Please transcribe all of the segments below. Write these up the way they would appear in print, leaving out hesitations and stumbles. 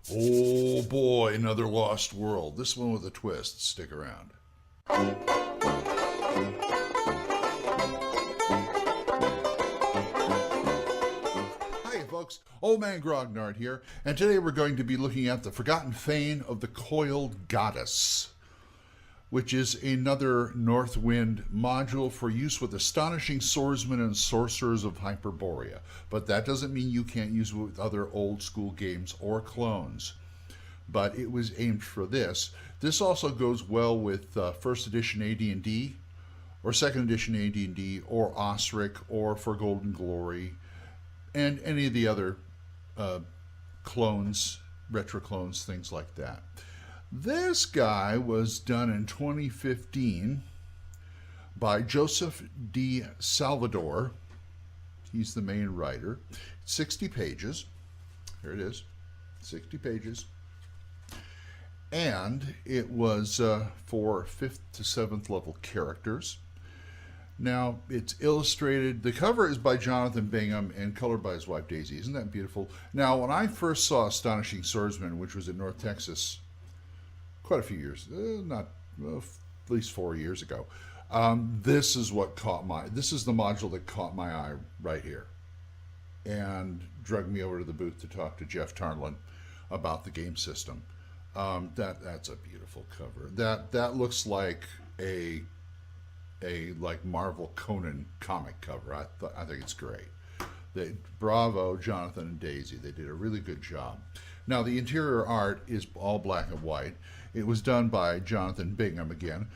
Oh boy, another Lost World. This one with a twist. Stick around. Hi, folks. Old Man Grognard here, and today we're going to be looking at the Forgotten Fane of the Coiled Goddess, which is another Northwind module for use with astonishing swordsmen and sorcerers of Hyperborea. But that doesn't mean you can't use it with other old school games or clones. But it was aimed for this. This also goes well with first edition AD&D, or second edition AD&D, or Osric, or for Golden Glory, and any of the other clones, retro clones, things like that. This guy was done in 2015 by Joseph D. Salvador. He's the main writer. 60 pages. Here it is. 60 pages. And it was for 5th to 7th level characters. Now, it's illustrated. The cover is by Jonathan Bingham and colored by his wife Daisy. Isn't that beautiful? Now, when I first saw Astonishing Swordsman, which was in North Texas quite a few years, at least 4 years ago, this is what this is the module that caught my eye right here and dragged me over to the booth to talk to Jeff Tarnlin about the game system. That's a beautiful cover. That looks like a like Marvel Conan comic cover. I think it's great. Bravo, Jonathan and Daisy. They did a really good job. Now, the interior art is all black and white. It was done by Jonathan Bingham again.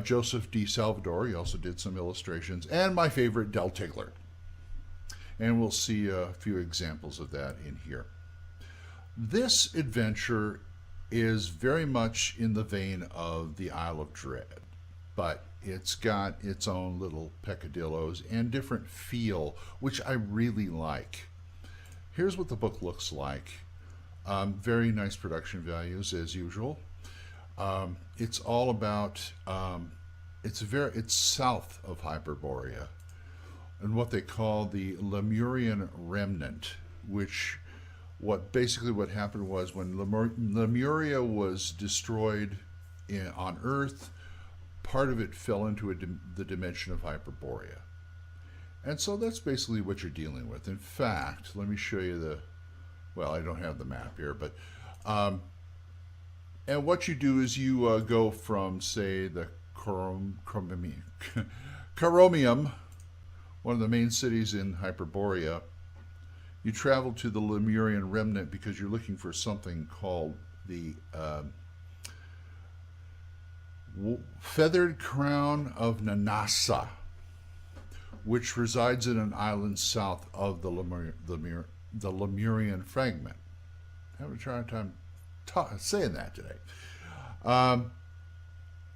Joseph D. Salvador, he also did some illustrations. And my favorite, Del Tigler. And we'll see a few examples of that in here. This adventure is very much in the vein of the Isle of Dread, but it's got its own little peccadillos and different feel, which I really like. Here's what the book looks like. Very nice production values as usual. It's all about it's south of Hyperborea, and what they call the Lemurian remnant, which what happened was when Lemuria was destroyed on Earth, part of it fell into the dimension of Hyperborea. And so that's basically what you're dealing with. In fact, let me show you I don't have the map here, but and what you do is you go from, say, the Caromium, one of the main cities in Hyperborea. You travel to the Lemurian remnant because you're looking for something called the Feathered Crown of Nanasa, which resides in an island south of the Lemurian fragment. I'm having a hard time saying that today.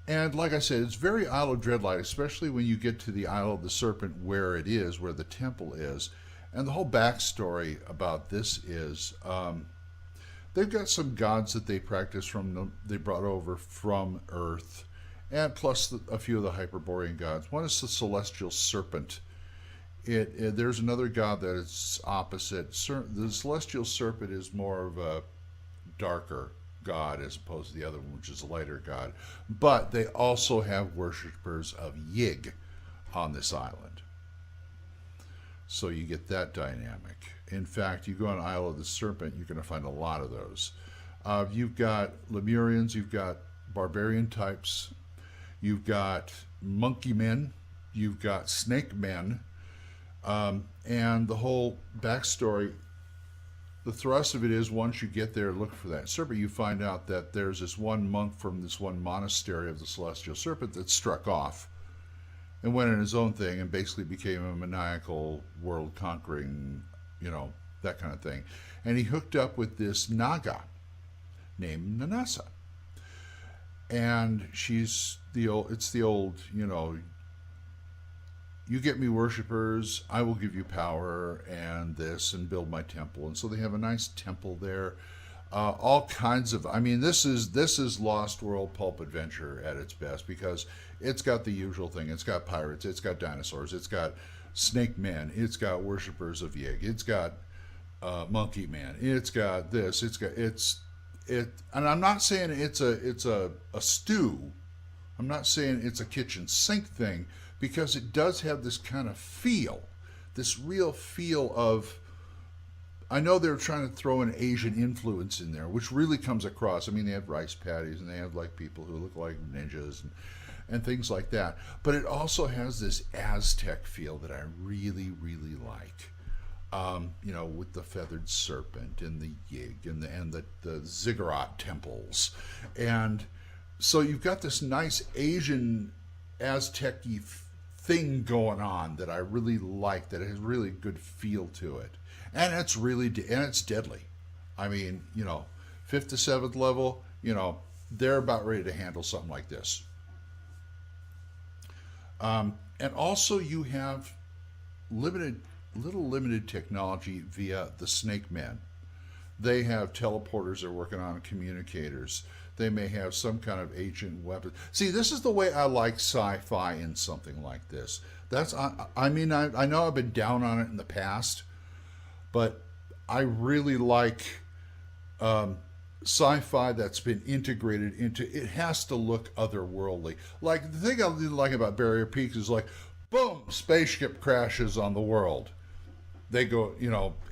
And like I said, it's very Isle of Dread-like, especially when you get to the Isle of the Serpent where it is, where the temple is. And the whole backstory about this is they've got some gods that they practice they brought over from Earth, and plus a few of the Hyperborean gods. One is the Celestial Serpent. There's another god that is opposite. The Celestial Serpent is more of a darker god as opposed to the other one, which is a lighter god. But they also have worshippers of Yig on this island. So you get that dynamic. In fact, you go on Isle of the Serpent, you're going to find a lot of those. You've got Lemurians, you've got barbarian types, you've got monkey men, you've got snake men, and the whole backstory. The thrust of it is, once you get there, look for that serpent, you find out that there's this one monk from this one monastery of the Celestial Serpent that struck off and went in his own thing and basically became a maniacal, world-conquering, that kind of thing. And he hooked up with this Naga named Nanasa. And it's the old, you get me worshippers, I will give you power and this and build my temple. And so they have a nice temple there. All kinds of, this is Lost World pulp adventure at its best, because it's got the usual thing. It's got pirates, it's got dinosaurs, it's got snake men, it's got worshippers of Yig, it's got monkey man, it's got this, it's and I'm not saying it's a stew. I'm not saying it's a kitchen sink thing, because it does have this kind of feel, this real feel of. I know they're trying to throw an Asian influence in there, which really comes across. I mean, they have rice patties and they have like people who look like ninjas and things like that. But it also has this Aztec feel that I really, really like. With the feathered serpent and the yig and the ziggurat temples, and so you've got this nice Asian Aztec-y thing going on that I really like. That has really good feel to it. And it's deadly. I mean, 5th to 7th level, they're about ready to handle something like this. And also you have limited technology via the Snake Men. They have teleporters they're working on, communicators. They may have some kind of ancient weapon. See, this is the way I like sci-fi in something like this. I know I've been down on it in the past, but I really like sci-fi that's been integrated into. It has to look otherworldly. Like the thing I really like about Barrier Peak is like, boom, spaceship crashes on the world. They go,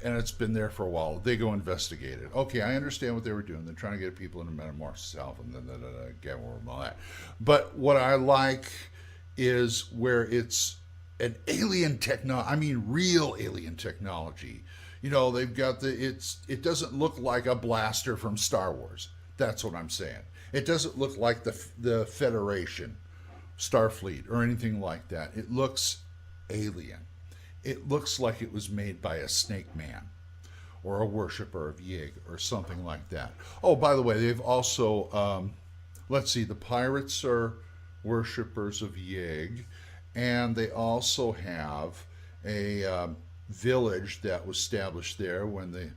and it's been there for a while. They go investigate it. Okay, I understand what they were doing. They're trying to get people into metamorphosis alpha and then get more and all that. But what I like is where it's an alien technology. I mean, real alien technology. They've got it doesn't look like a blaster from Star Wars. That's what I'm saying. It doesn't look like the Federation, Starfleet, or anything like that. It looks alien. It looks like it was made by a snake man or a worshiper of Yig or something like that. Oh, by the way, they've also, let's see, the pirates are worshippers of Yig, and they also have a village that was established there when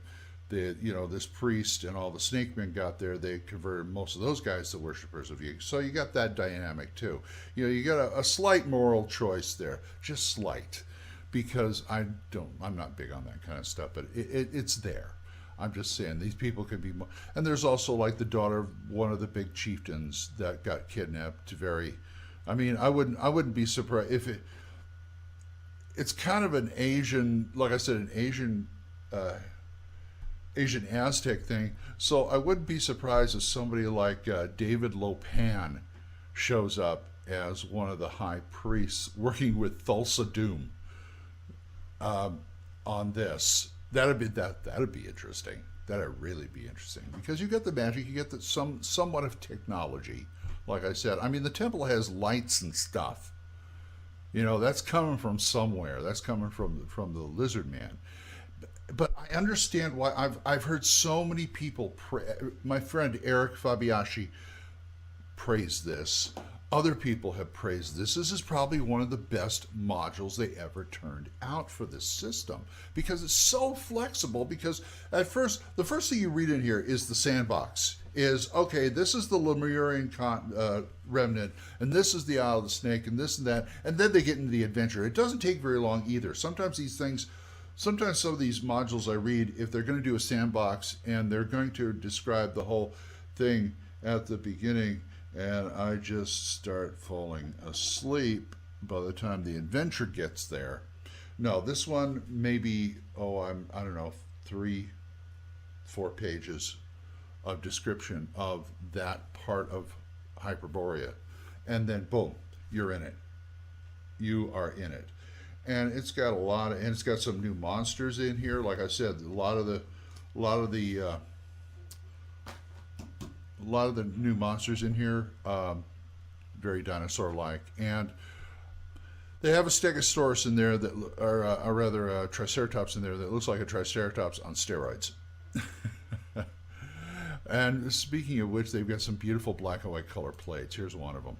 this priest and all the snake men got there. They converted most of those guys to worshippers of Yig. So you got that dynamic too. You got a slight moral choice there, just slight, because I'm not big on that kind of stuff, but it's there. I'm just saying these people could be more. And there's also like the daughter of one of the big chieftains that got kidnapped. I wouldn't be surprised if it's kind of an Asian, like I said, an Asian Aztec thing. So I wouldn't be surprised if somebody like David Lopan shows up as one of the high priests working with Thulsa Doom on this. That'd be interesting. That'd really be interesting, because you get the magic, you get somewhat of technology. Like I said, I mean, the temple has lights and stuff. That's coming from somewhere. That's coming from the Lizard Man. But I understand why I've heard so many people my friend Eric Fabiashi praised this. Other people have praised this. This is probably one of the best modules they ever turned out for this system, because it's so flexible. Because the first thing you read in here is the sandbox. Is, okay, this is the Lemurian remnant, and this is the Isle of the Snake, and this and that, and then they get into the adventure. It doesn't take very long either. Sometimes some of these modules I read, if they're going to do a sandbox and they're going to describe the whole thing at the beginning, and I just start falling asleep by the time the adventure gets there. No, this one maybe, I don't know, 3-4 pages of description of that part of Hyperborea, and then boom, you're in it. You are in it, and it's got it's got some new monsters in here. Like I said, a lot of the new monsters in here, very dinosaur-like, and they have a Stegosaurus in there or rather a Triceratops in there that looks like a Triceratops on steroids. And speaking of which, they've got some beautiful black and white color plates. Here's one of them.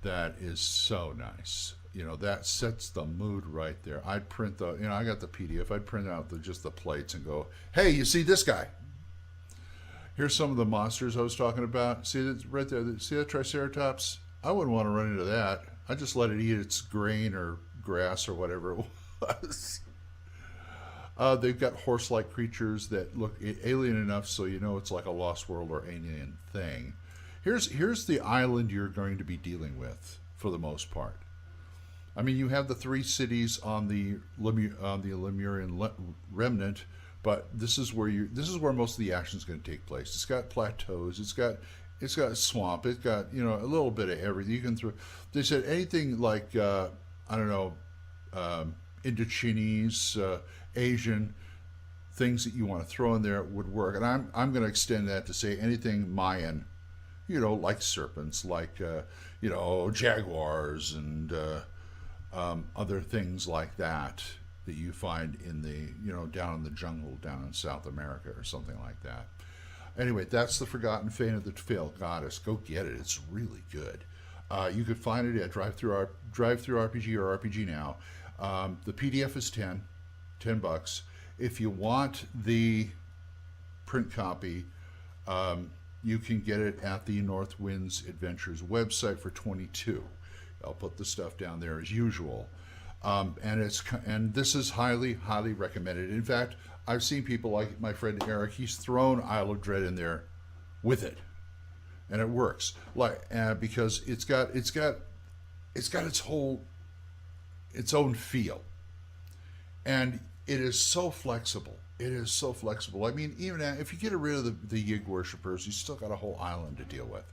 That is so nice. That sets the mood right there. I'd print I got the PDF. I'd print out just the plates and go, hey, you see this guy? Here's some of the monsters I was talking about. See that right there? See that Triceratops? I wouldn't want to run into that. I just let it eat its grain or grass or whatever it was. They've got horse-like creatures that look alien enough so you know it's like a Lost World or alien thing. Here's the island you're going to be dealing with for the most part. I mean, you have the 3 cities on the Lemurian remnant, but this is where most of the action is going to take place. It's got plateaus. It's got a swamp. It's got a little bit of everything. You can throw. They said anything like I don't know, Indochinese, Asian things that you want to throw in there would work. And I'm going to extend that to say anything Mayan, like serpents, like jaguars and other things like that you find in the down in the jungle down in South America or something like that. Anyway, that's the Forgotten Fane of the Veiled Goddess. Go get it. It's really good. You could find it at Drive-Thru RPG or RPG Now. The PDF is $10. If you want the print copy, you can get it at the North Winds Adventures website for $22. I'll put the stuff down there as usual. And this is highly, highly recommended. In fact, I've seen people like my friend Eric. He's thrown Isle of Dread in there with it, and it works. Because it's got its own feel, and it is so flexible. It is so flexible. I mean, even if you get rid of the Yig worshippers, you still got a whole island to deal with,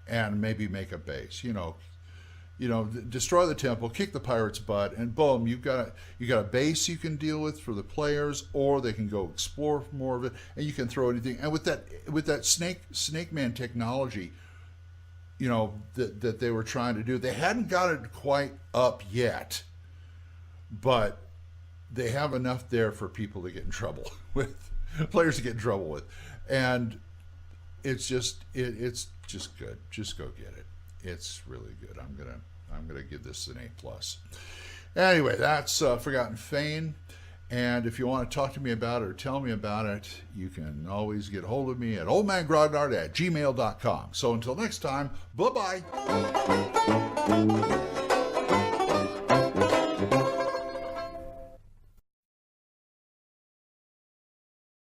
and maybe make a base. Destroy the temple, kick the pirates' butt, and boom, you got a base you can deal with for the players, or they can go explore more of it, and you can throw anything. And with that Snake Man technology, that they were trying to do, they hadn't got it quite up yet, but they have enough there for people to get in trouble with, players to get in trouble with, and it's just good. Just go get it. It's really good. I'm gonna give this an A+. Anyway, that's Forgotten Fane. And if you want to talk to me about it or tell me about it, you can always get a hold of me at oldmangrognard@gmail.com. So until next time, bye-bye.